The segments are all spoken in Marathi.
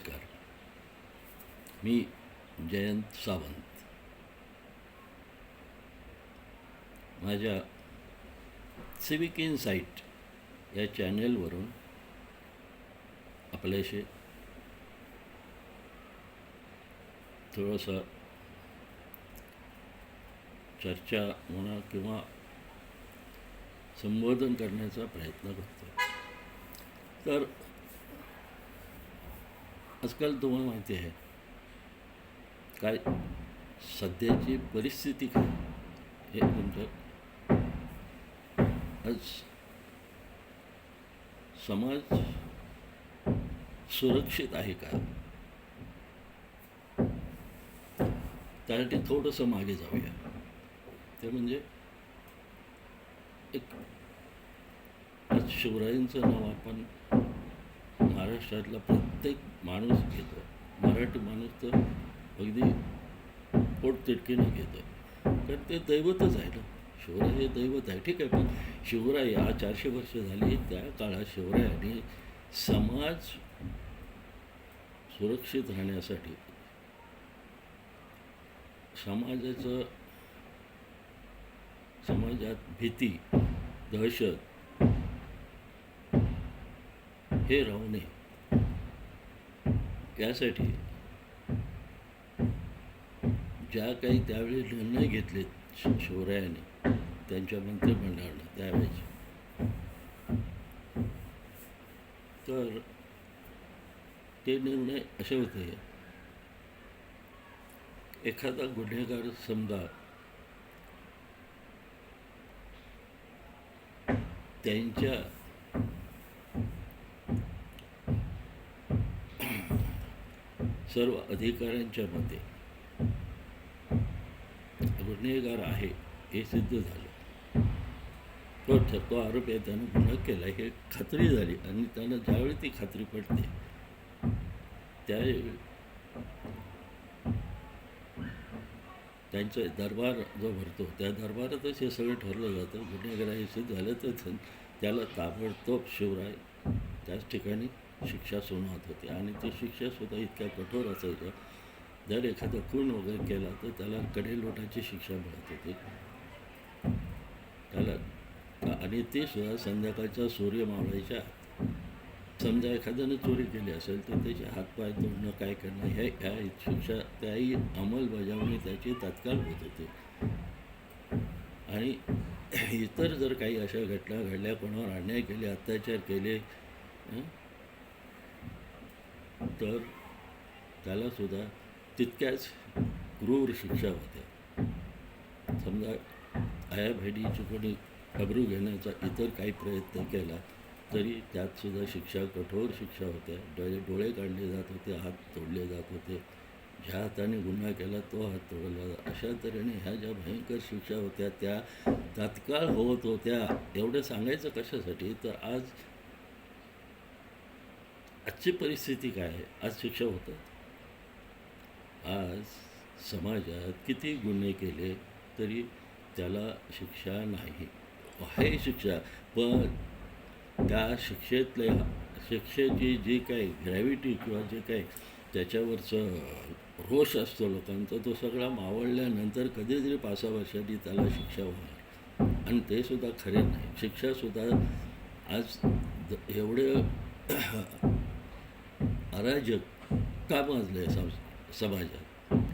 नमस्कार. मी जयंत सावंत. माझ्या सिविक इनसाईट या चॅनेलवरून आपल्याशी थोडंसं चर्चा म्हणा किंवा संबोधन करण्याचा प्रयत्न करतो. तर आजकाल तुम्हाला माहिती आहे काय सध्याची परिस्थिती काय हे म्हणजे आज समाज सुरक्षित आहे का, त्यासाठी थोडंसं मागे जाऊया. ते म्हणजे एक आज शिवरायांचं नाव आपण महाराष्ट्रातला प्रत्येक माणूस घेतो. मराठी माणूस तर अगदी पोटतिडकीनं घेतो, कारण ते दैवतच आहे ना. शिवराय हे दैवत आहे, ठीक आहे. पण शिवराय 400 वर्ष झाली, त्या काळात शिवरायाने समाज सुरक्षित राहण्यासाठी समाजात भीती, दहशत हे राहू नये यासाठी ज्या काही त्यावेळी निर्णय घेतलेत शिवरायाने त्यांच्या मंत्रिमंडळानं त्यावेळेस, तर ते निर्णय असे होते. एखादा गुन्हेगार समजा त्यांच्या सर्व अधिकाऱ्यांच्या मते गुन्हेगार आहे हे सिद्ध झालं, तो आरोप आहे, त्यानं गुन्हा केला हे खात्री झाली, आणि त्यानं ज्यावेळी ती खात्री पडते त्यावेळी त्यांचा दरबार जो भरतो त्या दरबारातच हे सगळं ठरलं जातं. गुन्हेगार हे सिद्ध झालं तर त्याला ताबडतोब शिवराय त्याच ठिकाणी शिक्षा सुनावत होते, आणि ती शिक्षासुद्धा इतक्या कठोर असायच्या. जर एखादा खून वगैरे केला तर त्याला कडेलोटाची शिक्षा मिळत होती त्याला, आणि ते सुद्धा संध्याकाळच्या सूर्य मावळायच्या. समजा एखाद्यानं चोरी केली असेल तर त्याचे हातपाय तोडणं, काय करणं, ह्या शिक्षा त्याही अंमलबजावणी त्याची तात्काळ होत होते. आणि इतर जर काही अशा घटना घडल्या, कोणावर अन्याय केले, अत्याचार केले, तर त्यालासुद्धा तितक्याच क्रूर शिक्षा होत्या. समजा आया बहिणीची कोणी अब्रू घेण्याचा इतर काही प्रयत्न केला तरी त्यातसुद्धा शिक्षा, कठोर शिक्षा होत्या. डोळे काढले जात होते, हात तोडले जात होते. ज्या हाताने गुन्हा केला तो हात तोडला जात. अशा तऱ्हेने ह्या ज्या भयंकर शिक्षा होत्या त्या तात्काळ होत होत्या. एवढं सांगायचं कशासाठी, तर आजची परिस्थिती काय आहे. आज शिक्षा होतात. आज समाजात किती गुन्हे केले तरी त्याला शिक्षा नाही. आहे शिक्षा, पण त्या शिक्षेची जी काही ग्रॅव्हिटी किंवा जे काही त्याच्यावरचं रोष असतो लोकांचा, तो सगळा मावळल्यानंतर कधीतरी 5-6 वर्षांनी त्याला शिक्षा होणार, आणि ते सुद्धा खरे नाही. शिक्षासुद्धा आज एवढं अराजक का माजलं आहे समाजात.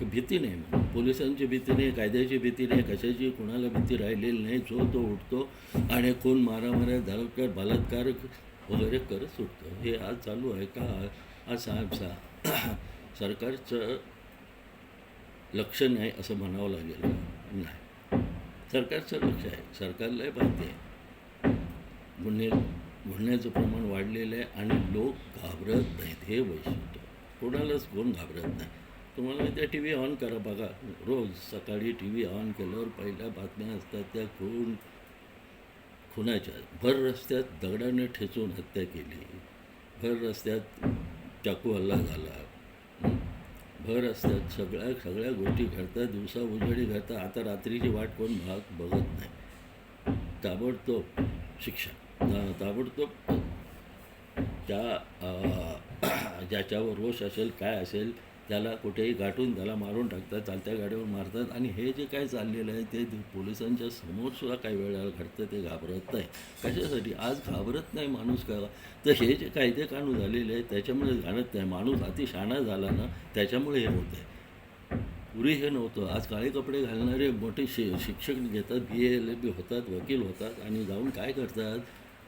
भीती नाही, म्हणून पोलिसांची भीती नाही, कायद्याची भीती नाही, कशाची कुणाला भीती राहिलेली नाही. जो तो उठतो आणि खून, मारामाऱ्या, बलात्कार वगैरे करत सुटतो. हे आज चालू आहे का? आज सरकारचं लक्ष नाही असं म्हणावं लागेल. नाही, सरकारचं लक्ष आहे. सरकारलाही माहिती आहे गुन्ह्याचं प्रमाण वाढलेलं आहे, आणि लोक घाबरत नाहीत. हे वैशिष्ट्य, कोणालाच कोण घाबरत नाही. तुम्हाला त्या टी व्ही ऑन करा, बघा. रोज सकाळी टी व्ही ऑन केल्यावर पहिल्या बातम्या असतात त्या खुनाच्या. भर रस्त्यात दगडाने ठेचून हत्या केली, भर रस्त्यात चाकू हल्ला झाला, भर रस्त्यात सगळ्या गोष्टी घडतात. दिवसा उजेडी घडतात. आता रात्रीची वाट कोण बघत नाही. ताबडतोब शिक्षा, ताबडतोब त्या ज्याच्यावर रोष असेल काय असेल त्याला कुठेही गाठून त्याला मारून टाकतात, चालत्या गाडीवर मारतात. आणि हे जे काय चाललेलं आहे ते पोलिसांच्या समोरसुद्धा काही वेळेला घडतं, ते घाबरत नाही. कशासाठी आज घाबरत नाही माणूस का? तर हे जे कायदे कानून झालेले आहेत त्याच्यामुळे घालत नाही. माणूस अतिशहाणा झाला ना त्याच्यामुळे हे होतं आहे. पूर्वी हे नव्हतं. आज काळे कपडे घालणारे मोठे शिक्षक घेतात, BA-LLB होतात, वकील होतात आणि जाऊन काय करतात,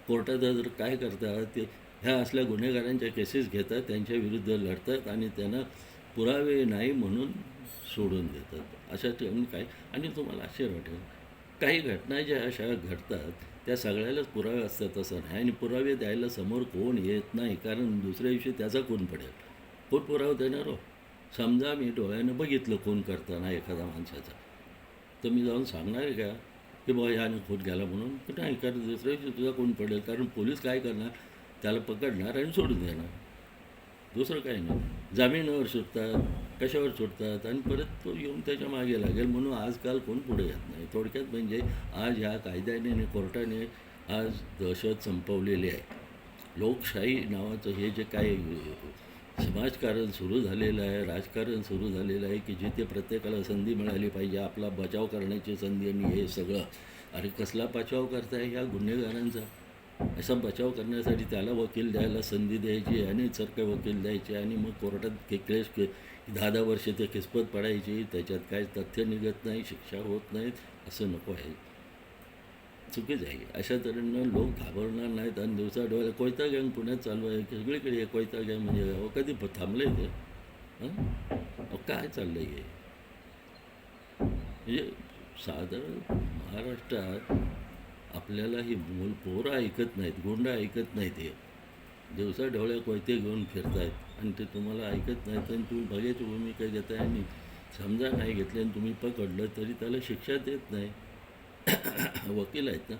कोर्टात जर काय करतात ते ह्या असल्या गुन्हेगारांच्या केसेस घेतात, त्यांच्या विरुद्ध लढतात आणि त्यांना पुरावे नाही म्हणून सोडून देतात. अशा ठिकाणी काय. आणि तुम्हाला आश्चर्य वाटेल, काही घटना ज्या अशा घडतात त्या सगळ्यालाच पुरावे असतात असं नाही. आणि पुरावे द्यायला समोर कोण येत नाही, कारण दुसऱ्या दिवशी त्याचा खून पडेल. कोण पुरावा देणार हो? समजा मी डोळ्यानं बघितलं खून करताना एखाद्या माणसाचा, तर मी जाऊन सांगणार आहे का की बाबा ह्याने खून केला म्हणून? तर नाही, कारण दुसऱ्या दिवशी तुझा खून पडेल. कारण पोलीस काय करणार, त्याला पकडणार आणि सोडून देणार, दुसरं काही नाही. जामिनावर सुटतात, कशावर सुटतात आणि परत तो येऊन त्याच्या मागे लागेल. म्हणून आजकाल कोण पुढे येत नाही. थोडक्यात म्हणजे आज ह्या कायद्याने आणि कोर्टाने आज दहशत संपवलेली आहे. लोकशाही नावाचं हे जे काय समाजकारण सुरू झालेलं आहे, राजकारण सुरू झालेलं आहे की जिथे प्रत्येकाला संधी मिळाली पाहिजे, आपला बचाव करण्याची संधी. आणि हे सगळं, अरे कसला बचाव करताय ह्या गुन्हेगारांचा? असा बचाव करण्यासाठी त्याला वकील द्यायला संधी द्यायची आणि सारखे वकील द्यायचे आणि मग कोर्टात केस 10-10 वर्ष ते किस्मत पडायची, त्याच्यात काय तथ्य निघत नाही, शिक्षा होत नाहीत. असं नको आहे, चुकीच आहे. अशा तऱ्हेनं लोक घाबरणार नाहीत. आणि दिवसा डोळ्याला कोयता गँग पुण्यात चालू आहे, सगळीकडे आहे कोयता गँग. म्हणजे कधी थांबलं आहे ते? काय चाललं आहे हे? म्हणजे साधारण महाराष्ट्रात आपल्याला ही पोरं ऐकत नाहीत, गुंड ऐकत नाहीत. हे दिवसा ढवळ्या कोयते घेऊन फिरत आहेत आणि ते तुम्हाला ऐकत नाहीत. आणि तुम्ही बघायची भूमिका घेताय आणि समजा नाही घेतले आणि तुम्ही पकडलं तरी त्याला शिक्षा देत नाही. वकील आहेत ना,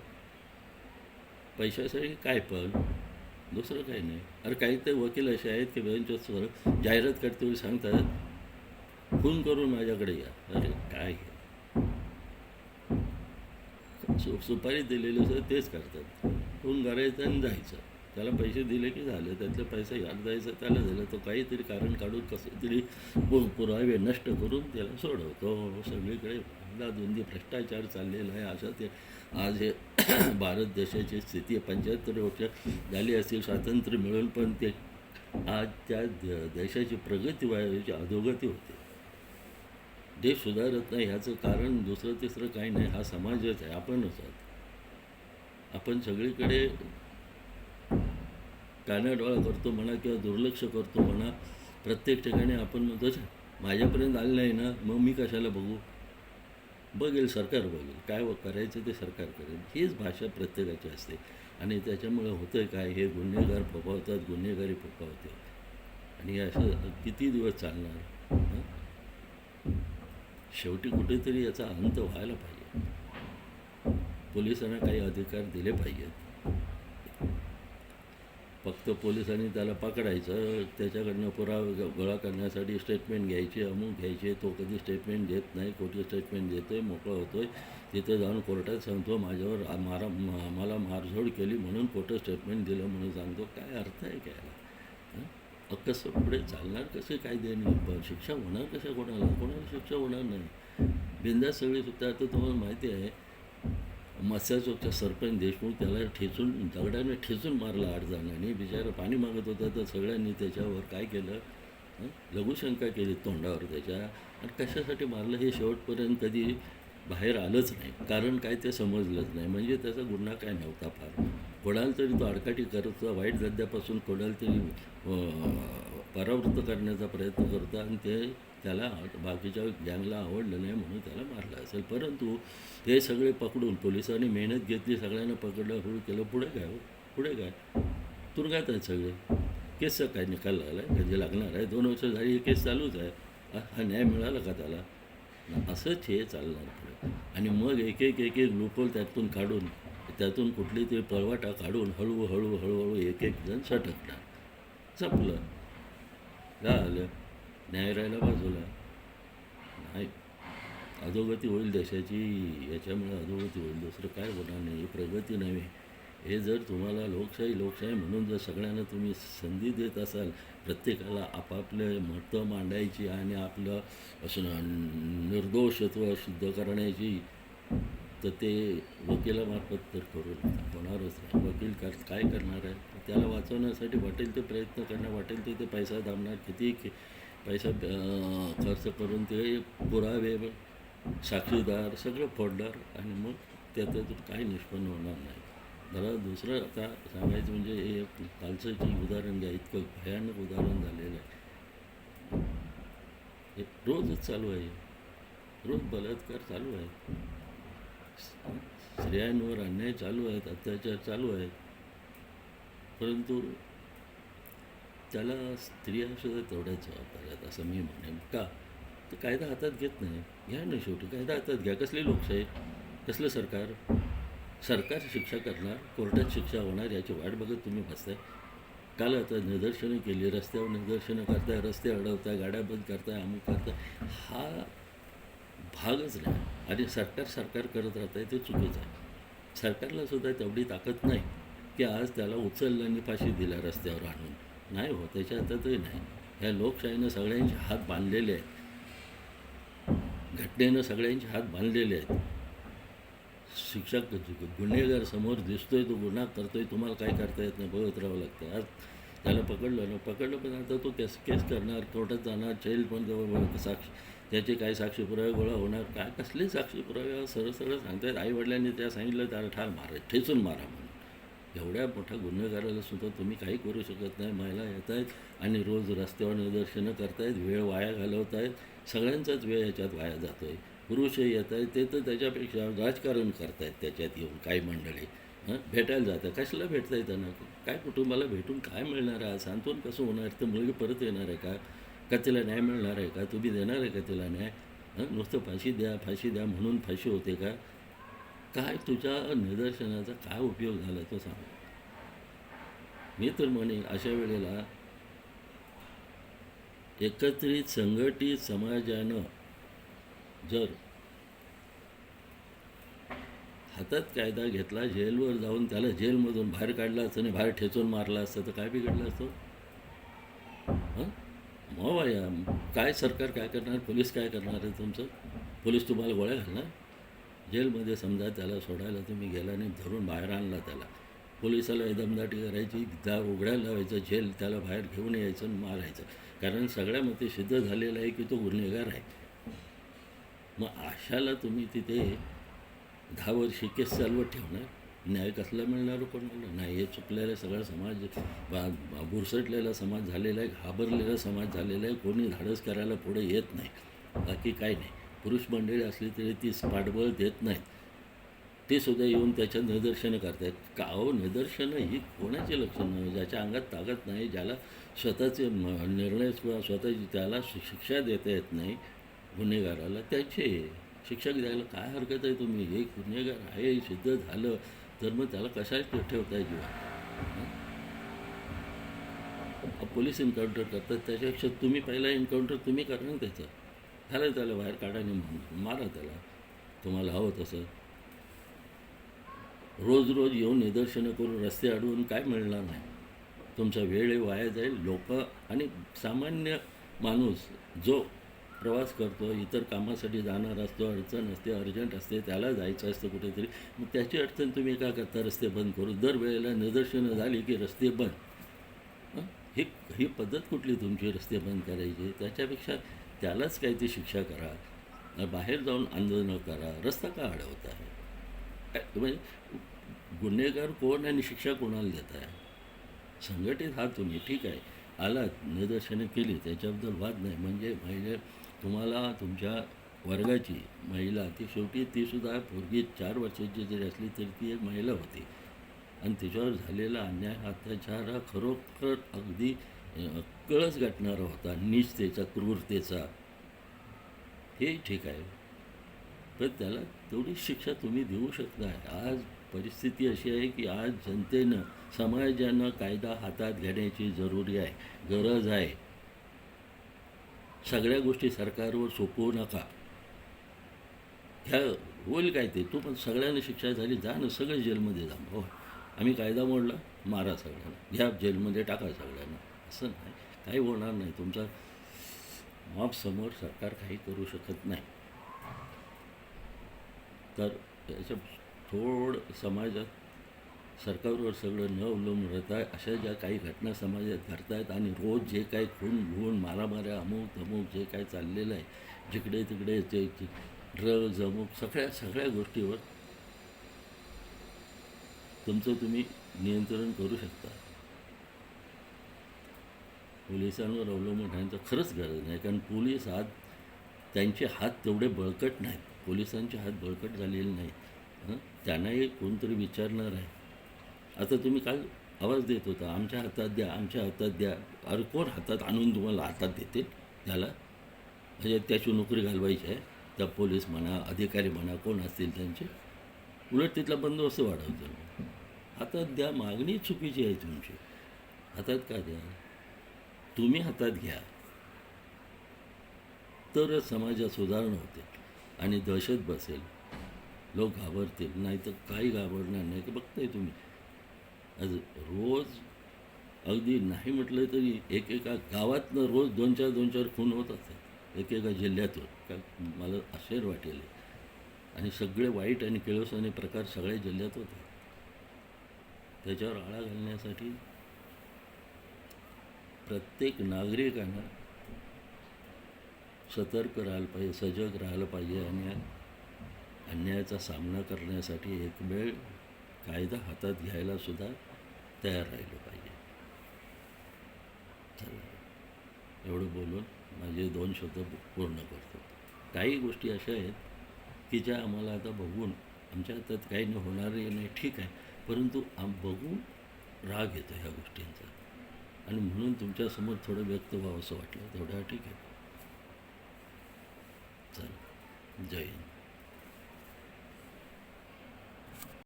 पैशासाठी काय पण, दुसरं काही नाही. अरे काही ते वकील असे आहेत की बेंचवर जाहिरात करते वेळी सांगतात खून करून माझ्याकडे या. अरे काय सुपारी दिलेली असं तेच करतात. खून करायचं आणि जायचं. त्याला पैसे दिले की झाले, त्यातले पैसे याद जायचं, त्याला दिलं तो काहीतरी कारण काढून कसं तरी पुरावे नष्ट करून त्याला सोडवतो. सगळीकडे दादुंदी भ्रष्टाचार चाललेला आहे. अशा ते आज हे भारत देशाची स्थिती 75 वर्ष झाली असतील स्वातंत्र्य मिळून, पण ते आज त्या देशाची प्रगती व्हायची अधोगती होते. देश सुधारत नाही. ह्याचं कारण दुसरं तिसरं काही नाही, हा समाजच आहे, आपणच आहोत. आपण सगळीकडे कानाडोळा करतो म्हणा किंवा दुर्लक्ष करतो म्हणा. प्रत्येक ठिकाणी आपण म्हणतो माझ्यापर्यंत आलं नाही ना, मग मी कशाला बघू? बघेल सरकार, बघेल काय करायचं ते सरकार करेल, हीच भाषा प्रत्येकाची असते. आणि त्याच्यामुळे होतं काय, हे गुन्हेगार फोफावतात, गुन्हेगारी फोफावते. आणि असं किती दिवस चालणार? शेवटी कुठेतरी याचा अंत व्हायला पाहिजे. पोलिसांना काही अधिकार दिले पाहिजेत. फक्त पोलिसांनी त्याला पकडायचं, त्याच्याकडनं पुरावा गोळा करण्यासाठी स्टेटमेंट घ्यायची, अमुक घ्यायचे. तो कधी स्टेटमेंट देत नाही, खोटी स्टेटमेंट देतो आहे, मोकळा होतो आहे. तिथं जाऊन कोर्टात सांगतो माझ्यावर मला मारझोड केली म्हणून खोटं स्टेटमेंट दिलं म्हणून सांगतो. काय अर्थ आहे घ्यायला? कसं पुढे चालणार, कसे कायद्याने शिक्षा होणार, कशा कोणाला शिक्षा होणार नाही. बिंदास सगळी सुद्धा. आता तुम्हाला माहिती आहे मत्स्याचोकचा सरपंच देशमुख, त्याला ठेचून दगडाने ठेचून मारला 8 जणांनी. बिचारा पाणी मागत होता तर सगळ्यांनी त्याच्यावर काय केलं, लघुशंका केली तोंडावर त्याच्या. आणि कशासाठी मारलं हे शेवटपर्यंत कधी बाहेर आलंच नाही. कारण काय ते समजलंच नाही. म्हणजे त्याचा गुन्हा काय नव्हता फार. कोणाला तरी तो आडकाठी करत होता, वाईट धंद्यापासून कोणाला तरी परावृत्त करण्याचा प्रयत्न करतो आणि ते त्याला बाकीच्या गँगला आवडलं नाही म्हणून त्याला मारलं असेल. परंतु हे सगळे पकडून पोलिसांनी मेहनत घेतली, सगळ्यांना पकडलं, हुळ केलं. पुढे काय तुरुंगात आहेत सगळे. केसचा काय निकाल लागला आहे, कधी लागणार आहे? 2 वर्ष झाली ही केस चालूच आहे. हा न्याय मिळाला का त्याला? असंच हे चालणार पुढे. आणि मग एक एक लूपहोल त्यातून काढून, त्यातून कुठली तरी पळवाटा काढून हळूहळू एक जण सटकणार. संपलं, झालं, न्याय राहिला बाजूला. नाही, अधोगती होईल देशाची. याच्यामुळे अधोगती होईल, दुसरं काय होणार नाही. प्रगती नव्हे, हे जर तुम्हाला लोकशाही लोकशाही म्हणून जर सगळ्यांना तुम्ही संधी देत असाल, प्रत्येकाला आपापले मतं मांडायची आणि आपलं असं निर्दोषत्व सिद्ध करण्याची, तर ते वकिलामार्फत तर करू नका, होणारच नाही. वकील काय करणार आहे? त्याला वाचवण्यासाठी वाटेल ते प्रयत्न करणार, वाटेल ते पैसा दाबणार, किती पैसा खर्च करून ते पुरावे, साक्षीदार सगळं फोडणार आणि मग त्यातून काही निष्पन्न होणार नाही. मला दुसरं आता सांगायचं म्हणजे हे कालचं जे उदाहरण घ्या, इतकं भयानक उदाहरण झालेलं आहे. हे रोजच चालू आहे, रोज बलात्कार चालू आहे, स्त्रियांवर अन्याय चालू आहेत, अत्याचार चालू आहेत. परंतु त्याला स्त्रियासुद्धा तेवढ्याच जबाबदार आहेत असं मी म्हणेन. का तर कायदा हातात घेत नाही. घ्या ना, शेवटी कायदा हातात घ्या. कसली लोकशाही, कसलं सरकार? सरकार शिक्षा करणार, कोर्टात शिक्षा होणार, याची वाट बघत तुम्ही बसताय. काल आता निदर्शनं केली, रस्त्यावर निदर्शनं करताय, रस्ते अडवताय, गाड्या बंद करताय, अमुक करताय. हा भागच नाही. आणि सरकार करत राहत आहे, ते चुकीचं आहे. सरकारला सुद्धा तेवढी ताकद नाही की आज त्याला उचललं आणि फाशी दिल्या रस्त्यावर आणून. नाही हो, त्याच्या हातातही नाही. ह्या लोकशाहीनं सगळ्यांचे हात बांधलेले आहेत, घटनेनं सगळ्यांचे हात बांधलेले आहेत. शिक्षक गुन्हेगार समोर दिसतोय, तो गुन्हा करतोय, तुम्हाला काय करता येत नाही, बघत राहावं लागतं. आज त्याला पकडलं पण आता तो केस करणार, कोर्टात जाणार, जेल पण त्याचे काय साक्षी पुरावे गोळा होणार. काय कसले साक्षी पुरावे? सरळ सांगतायत. आईवडिलांनी त्या सांगितलं त्याला ठार मारा, ठेचून मारा म्हणून. एवढ्या मोठ्या गुन्हेगाराला सुद्धा तुम्ही काही करू शकत नाही. महिला येत आहेत आणि रोज रस्त्यावर निदर्शनं करतायत, वेळ वाया घालवत आहेत. सगळ्यांचाच वेळ याच्यात वाया जातो आहे. पुरुषही येत आहेत, ते तर त्याच्यापेक्षा राजकारण करतायत त्याच्यात येऊन. काही मंडळी भेटायला जातात. कशाला भेटता येतं ना? काय कुटुंबाला भेटून काय मिळणार आहे? सांत्वन कसं होणार? तर मुलगी परत येणार आहे का तिला न्याय मिळणार आहे का? तुम्ही देणार आहे का तिला न्याय? नुसतं फाशी द्या म्हणून फाशी होते का? काय तुझ्या निदर्शनाचा काय उपयोग झाला तो सांग. मी तर म्हणेन अशा वेळेला एकत्रित संघटित समाजानं जर हातात कायदा घेतला, जेलवर जाऊन त्याला जेलमधून बाहेर काढला असतं आणि बाहेर ठेचून मारला असतं तर काय बिघडलं असतं? मग या काय सरकार काय करणार? पोलीस काय करणार आहे तुमचं? पोलीस तुम्हाला गोळ्या घालणार? जेलमध्ये समजा त्याला सोडायला तुम्ही गेला नाही, धरून बाहेर आणला त्याला, पोलिसाला दमदाटी करायची, दार उघडायला लावायचं, जेल त्याला बाहेर घेऊन यायचं आणि मारायचं. कारण सगळ्यामध्ये सिद्ध झालेलं आहे की तो गुन्हेगार आहे. मग अशाला तुम्ही तिथे 10 वर्षी केस चालवत ठेवणार? न्याय कसला मिळणार कोणाला? नाही. हे चुकलेला सगळा समाज, बुरसटलेला समाज झालेला आहे, घाबरलेला समाज झालेला आहे. कोणी धाडस करायला पुढे येत नाही, बाकी काही नाही. पुरुष मंडळी असली तरी ती पाठबळ देत नाहीत. ते सुद्धा येऊन त्याच्या निदर्शनं करतायत. का हो, निदर्शनं ही कोणाचे लक्षण नाही? ज्याच्या अंगात ताकद नाही, ज्याला स्वतःचे निर्णय किंवा स्वतःची त्याला शिक्षा देता येत नाही गुन्हेगाराला, त्याचे शिक्षा द्यायला काय हरकत आहे? तुम्ही एक गुन्हेगार आहे सिद्ध झालं तर मग त्याला कशाच ठेवताय जीवा? पोलीस एन्काउंटर करतात, त्याच्यापेक्षा तुम्ही पहिला एन्काउंटर तुम्ही करा ना त्याचं. झालं, त्याला बाहेर काढा आणि मारा त्याला, तुम्हाला हवं तसं. रोज येऊन निदर्शनं करून रस्ते अडवून काय मिळणार नाही. तुमचा वेळ वाया जाईल. लोक आणि सामान्य माणूस जो प्रवास करतो, इतर कामासाठी जाणार असतो, अडचण असते, अर्जंट असते, त्याला जायचं असतं कुठेतरी, मग त्याची अडचण तुम्ही काय करता? रस्ते बंद करू. दरवेळेला निदर्शनं झाली की रस्ते बंद. ही पद्धत कुठली तुमची रस्ते बंद करायची? त्याच्यापेक्षा त्यालाच काही ती शिक्षा करा, बाहेर जाऊन आंदोलनं करा. रस्ता का अडवत आहे? म्हणजे गुन्हेगार कोण आणि शिक्षा कोणाला देत आहे? संघटित हा तुम्ही, ठीक आहे, आलात, निदर्शनं केली, त्याच्याबद्दल वाद नाही. म्हणजे तुम्हाला तुमच्या वर्गाची महिला, ती शेवटी तीसुद्धा पोरगी 4 वर्षाची जरी असली तरी ती एक महिला होती आणि तिच्यावर झालेला अन्याय, अत्याचार हा खरोखर अगदी कळस गाठणारा होता, नीचतेचा, क्रूरतेचा. हे ठीक आहे, पण त्याला तेवढी शिक्षा तुम्ही देऊ शकता. आज परिस्थिती अशी आहे की आज जनतेनं, समाजानं कायदा हातात घेण्याची जरुरी आहे, गरज आहे. सगळ्या गोष्टी सरकारवर सोपवू नका. ह्या होईल काय ते, तू पण सगळ्यांना शिक्षा झाली, जा ना, सगळे जेलमध्ये जा. हो, आम्ही कायदा मोडला, मारा सगळ्यांना, घ्या जेलमध्ये टाका सगळ्यांना. असं नाही, काही होणार नाही. तुमचा मॉबसमोर सरकार काही करू शकत नाही. तर याच्या थोडं समाजात सरकारवर सगळं न अवलंबून राहत आहे. अशा ज्या काही घटना समाजात घडत आहेत आणि रोज जे काही खून भून मारामाऱ्या अमुक तमुक जे काही चाललेलं आहे, जिकडे तिकडे ते ड्रग्ज अमुक सगळ्या गोष्टीवर तुमचं तुम्ही नियंत्रण करू शकता. पोलिसांवर अवलंबून राहण्याचं खरंच गरज नाही, कारण पोलीस त्यांचे हात तेवढे बळकट नाहीत. पोलिसांचे हात बळकट झालेले नाहीत. त्यांनाही कोणतरी विचारणार आहे. आता तुम्ही काल आवाज देत होता, आमच्या हातात द्या, आमच्या हातात द्या. अरे कोण हातात आणून तुम्हाला हातात देते त्याला? म्हणजे त्याची नोकरी घालवायची आहे त्या पोलीस म्हणा, अधिकारी म्हणा, कोण असतील त्यांचे. उलट तिथला बंदोबस्त वाढवतो. हातात द्या, मागणी चुकीची आहे तुमची. हातात का द्या? तुम्ही हातात घ्या, तरच समाजात सुधारणा होते आणि दहशत बसेल, लोक घाबरतील. नाही तर काही घाबरणार नाही. की बघताय तुम्ही आज रोज अगदी नाही म्हटलं तरी एकेका गावातनं रोज 2-4 खून होत असतात एकेका जिल्ह्यातून. काय मला आश्चर्य वाटेल. आणि सगळे वाईट आणि किळसवाणे प्रकार सगळ्या जिल्ह्यात होते. त्याच्यावर आळा घालण्यासाठी प्रत्येक नागरिकांना सतर्क राहायला पाहिजे, सजग राहायला पाहिजे आणि अन्यायाचा सामना करण्यासाठी एक वेळ कायदा हातात घ्यायला सुद्धा तयार राहिलं पाहिजे. चला, एवढं बोलून माझे 2 शब्द पूर्ण करतो. काही गोष्टी अशा आहेत की ज्या आम्हाला आता बघून आमच्या हातात काही नाही, होणारही नाही, ठीक आहे. परंतु बघून राग येतो ह्या गोष्टींचा आणि म्हणून तुमच्यासमोर थोडं व्यक्त व्हावं असं वाटलं. तेवढ्या ठीक आहे. चला, जय हिंद.